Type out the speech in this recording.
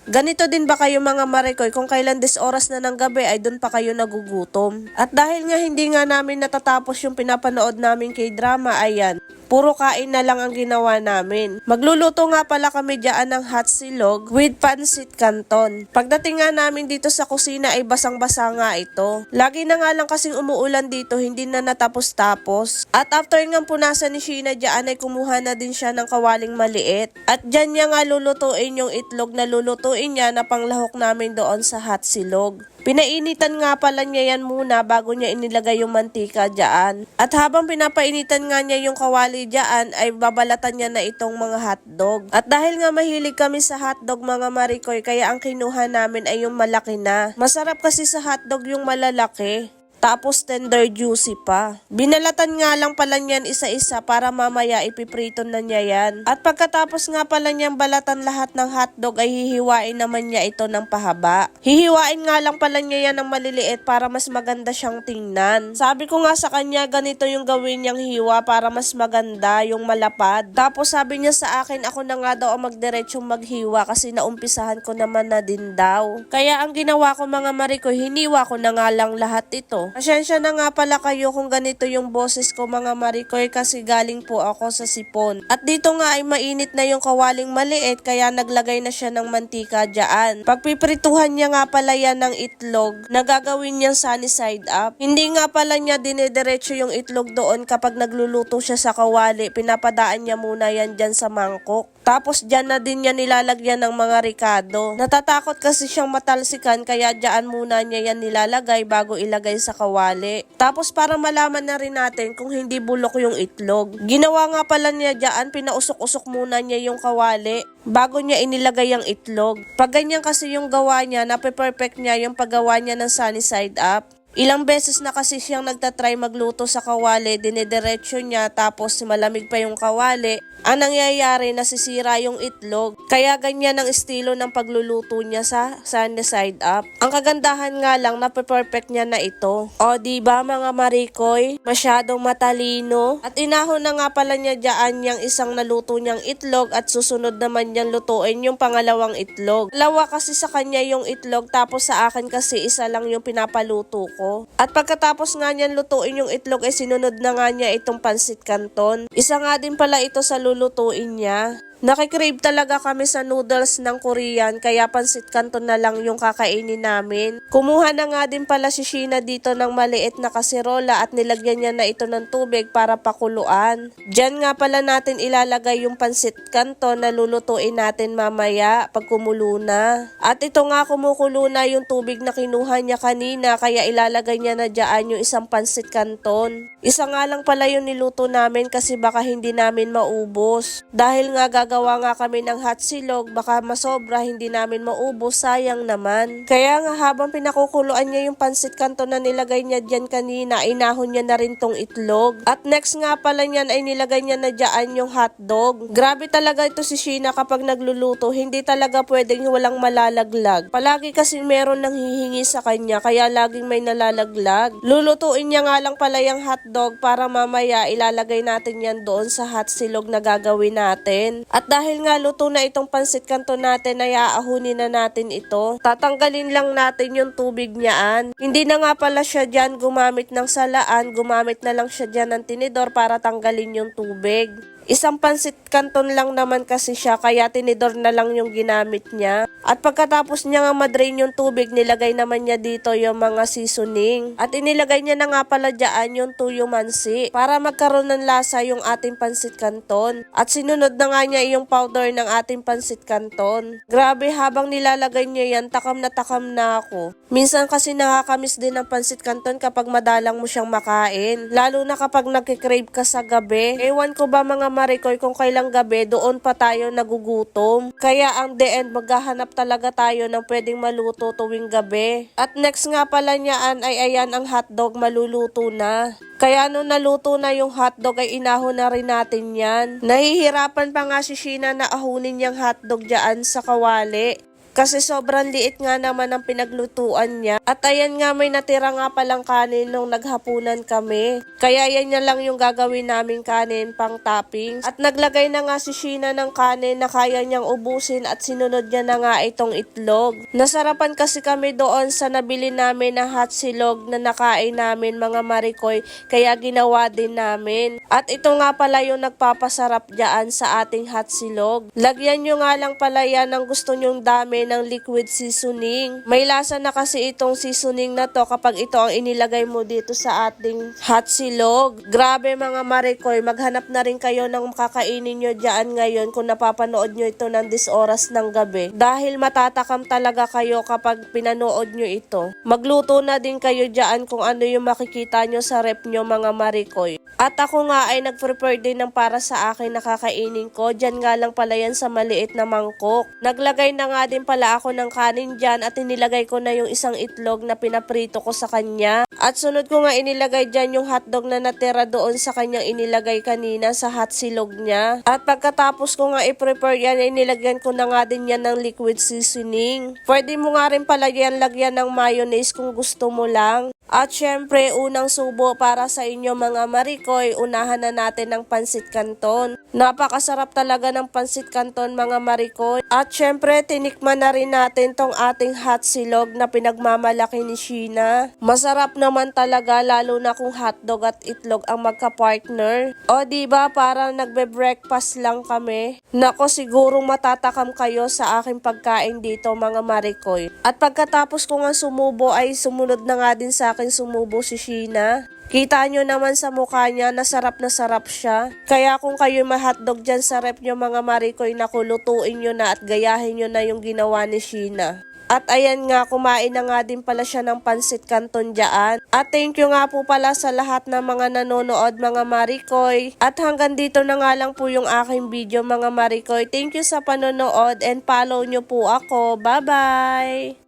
Ganito din ba kayo mga Marikoy kung kailan oras na ng gabi ay doon pa kayo nagugutom? At dahil nga hindi nga namin natatapos yung pinapanood namin kay drama, ayan, puro kain na lang ang ginawa namin. Magluluto nga pala kami dyan ng hot silog with pancit canton. Pagdating nga namin dito sa kusina ay basang-basa nga ito. Lagi na nga lang kasing umuulan dito, hindi na natapos-tapos. At after nga punasan ni Sheena dyan ay kumuha na din siya ng kawaling maliit. At dyan niya nga lulutuin yung itlog na lulutuin niya na panglahok namin doon sa hot silog. Pinainitan nga pala niya yan muna bago niya inilagay yung mantika dyan. At habang pinapainitan nga niya yung kawali dyan ay babalatan niya na itong mga hotdog. At dahil nga mahilig kami sa hotdog mga Marikoy, kaya ang kinuha namin ay yung malaki na. Masarap kasi sa hotdog yung malalaki. Tapos tender juicy pa. Binalatan nga lang pala niyan isa-isa para mamaya ipiprito na niya yan. At pagkatapos nga pala niyang balatan lahat ng hotdog ay hihiwain naman niya ito ng pahaba. Hihiwain nga lang pala niya yan ng maliliit para mas maganda siyang tingnan. Sabi ko nga sa kanya ganito yung gawin niyang hiwa para mas maganda yung malapad. Tapos sabi niya sa akin ako na nga daw ang magdiretsong maghiwa kasi naumpisahan ko naman na din daw. Kaya ang ginawa ko mga Marikoy, hiniwa ko na nga lang lahat ito. Pasensya na nga pala kayo kung ganito yung boses ko mga Marikoy kasi galing po ako sa sipon. At dito nga ay mainit na yung kawaling maliit kaya naglagay na siya ng mantika dyan. Pagpiprituhan niya nga pala yan ng itlog na gagawin niyang sunny side up. Hindi nga pala niya dinediretso yung itlog doon kapag nagluluto siya sa kawali. Pinapadaan niya muna yan dyan sa mangkok. Tapos dyan na din niya nilalagyan ng mga ricado. Natatakot kasi siyang matalsikan kaya dyan muna niya yan nilalagay bago ilagay sa kawali. Tapos para malaman na rin natin kung hindi bulok yung itlog. Ginawa nga pala niya dyan, pinausok-usok muna niya yung kawali bago niya inilagay ang itlog. Pag ganyan kasi yung gawa niya, nape-perfect niya yung paggawa niya ng sunny side up. Ilang beses na kasi siyang nagtatry magluto sa kawali, dinediretso niya tapos malamig pa yung kawali. Ang nangyayari, nasisira yung itlog. Kaya ganyan ang estilo ng pagluluto niya sa sunny side up. Ang kagandahan nga lang, nape-perfect niya na ito. O diba mga Marikoy? Masyadong matalino. At inahon na nga pala niya dyan yung isang naluto niyang itlog at susunod naman niyang lutuin yung pangalawang itlog. Dalawa kasi sa kanya yung itlog tapos sa akin kasi isa lang yung pinapaluto ko. At pagkatapos nga niyan lutuin yung itlog ay sinunod na nga niya itong pancit canton. Isa nga din pala ito sa lulutuin niya. Nakikrave talaga kami sa noodles ng Korean kaya pancit canton na lang yung kakainin namin. Kumuha na nga din pala si Sheena dito ng maliit na kaserola at nilagyan niya na ito ng tubig para pakuluan. Diyan nga pala natin ilalagay yung pancit canton na lulutuin natin mamaya pag kumulo na. At ito nga kumukulo na yung tubig na kinuha niya kanina kaya ilalagay niya na dyan yung isang pancit canton. Isa nga lang pala yung niluto namin kasi baka hindi namin maubos. Dahil nga gagawa nga kami ng hot silog, baka masobra, hindi namin maubos, sayang naman. Kaya nga habang pinakukuluan niya yung pancit canton na nilagay niya dyan kanina, inahon niya na rin tong itlog. At next nga pala niyan ay nilagay niya na dyan yung hotdog. Grabe talaga ito si Sheena kapag nagluluto, hindi talaga pwedeng walang malalaglag. Palagi kasi meron nang hihingi sa kanya, kaya laging may nalalaglag. Lulutuin niya nga lang pala yung hotdog para mamaya ilalagay natin yan doon sa hot silog na gagawin natin. At dahil nga luto na itong pancit canton natin ay aahunin na natin ito. Tatanggalin lang natin yung tubig niyaan. Hindi na nga pala siya dyan gumamit ng salaan, gumamit na lang siya dyan ng tinidor para tanggalin yung tubig. Isang pancit canton lang naman kasi siya kaya tinidor na lang yung ginamit niya. At pagkatapos niya nga madrain yung tubig, nilagay naman niya dito yung mga seasoning. At inilagay niya na nga pala dyan yung tuyo mansi para magkaroon ng lasa yung ating pancit canton. At sinunod na nga niya yung powder ng ating pancit canton. Grabe, habang nilalagay niya yan, takam na ako. Minsan kasi nakakamiss din ng pancit canton kapag madalang mo siyang makain. Lalo na kapag nagkikrave ka sa gabi. Ewan ko ba mga Marikoy kung kailang gabi doon pa tayo nagugutom. Kaya ang the end maghahanap talaga tayo ng pwedeng maluto tuwing gabi. At next nga pala niyaan ay ayan ang hotdog maluluto na. Kaya nung naluto na yung hotdog ay inahon na rin natin yan. Nahihirapan pa nga si Sheena na ahunin yung hotdog dyan sa kawali. Kasi sobrang liit nga naman ang pinaglutuan niya. At ayan nga, may natira nga palang kanin nung naghapunan kami. Kaya yan na lang yung gagawin namin kanin pang toppings. At naglagay na nga si Sheena ng kanin na kaya niyang ubusin at sinunod niya na nga itong itlog. Nasarapan kasi kami doon sa nabili namin na hot silog na nakain namin mga marikoy, kaya ginawa din namin. At ito nga pala yung nagpapasarap dyan sa ating hot silog. Lagyan nyo nga lang pala yan ng gusto nyong dami ng liquid seasoning. May lasa na kasi itong seasoning na to kapag ito ang inilagay mo dito sa ating hot silog. Grabe mga marikoy, maghanap na rin kayo ng makakainin nyo dyan ngayon kung napapanood nyo ito ng 10 oras ng gabi. Dahil matatakam talaga kayo kapag pinanood nyo ito. Magluto na din kayo dyan kung ano yung makikita nyo sa rep nyo mga marikoy. At ako nga ay nag-prepare din ng para sa akin na kakainin ko. Dyan nga lang pala yan sa maliit na mangkok. Naglagay na nga din pala ako ng kanin dyan at inilagay ko na yung isang itlog na pinaprito ko sa kanya. At sunod ko nga inilagay dyan yung hotdog na natira doon sa kanyang inilagay kanina sa hot silog niya. At pagkatapos ko nga i-prepare yan, inilagyan ko na nga din yan ng liquid seasoning. Pwede mo nga rin pala yan lagyan ng mayonnaise kung gusto mo lang. At syempre, unang subo para sa inyo mga marikoy, unahan na natin ng pansit canton. Napakasarap talaga ng pansit canton mga marikoy. At syempre, tinikman na rin natin tong ating hot silog na pinagmamalaki ni Sheena. Masarap naman talaga lalo na kung hotdog at itlog ang magka-partner. O diba, parang nagbe-breakfast lang kami. Nako, sigurong matatakam kayo sa aking pagkain dito mga marikoy. At pagkatapos ko nga sumubo ay sumunod na nga din sa akin sumubo si Sheena. Kita nyo naman sa mukha niya na sarap siya. Kaya kung kayo ma-hotdog dyan sa rep nyo mga marikoy, naku, lutuin nyo na at gayahin nyo na yung ginawa ni Sheena. At ayan nga, kumain na nga din pala siya ng pansit canton dyan. At thank you nga po pala sa lahat ng mga nanonood mga marikoy. At hanggang dito na nga lang po yung aking video mga marikoy. Thank you sa panonood and follow nyo po ako. Bye-bye!